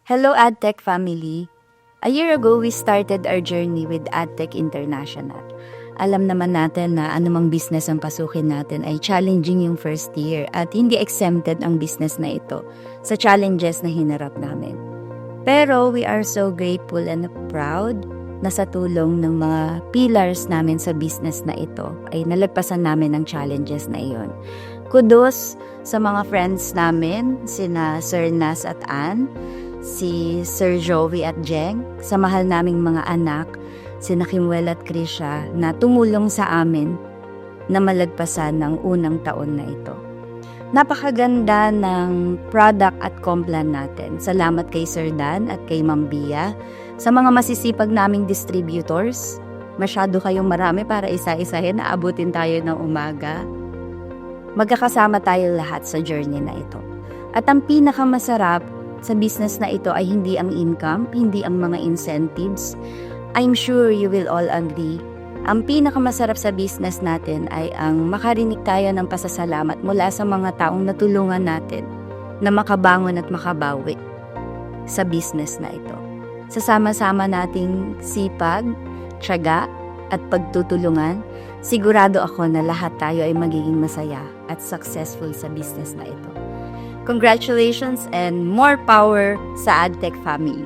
Hello AdTech family! A year ago, we started our journey with AdTech International. Alam naman natin na anumang business ang pasukin natin ay challenging yung first year at hindi exempted ang business na ito sa challenges na hinarap namin. Pero we are so grateful and proud na sa tulong ng mga pillars namin sa business na ito ay nalagpasan namin ang challenges na iyon. Kudos sa mga friends namin, sina Sir Nas at Ann, si Sir Joey at Jeng, sa mahal naming mga anak, sina Kimwell at Krisha, na tumulong sa amin na malagpasan ng unang taon na ito. Napakaganda ng product at complan natin. Salamat kay Sir Dan at kay Ma'am Bia. Sa mga masisipag naming distributors, masyado kayong marami para isa-isahin na abutin tayo ng umaga. Magkakasama tayo lahat sa journey na ito. At ang pinakamasarap sa business na ito ay hindi ang income, hindi ang mga incentives. I'm sure you will all agree. Ang pinakamasarap sa business natin ay ang makarinig tayo ng pasasalamat mula sa mga taong natulungan natin na makabangon at makabawi sa business na ito. Sasama-sama nating sipag, tiyaga at pagtutulungan, sigurado ako na lahat tayo ay magiging masaya at successful sa business na ito. Congratulations and more power sa AdTech family!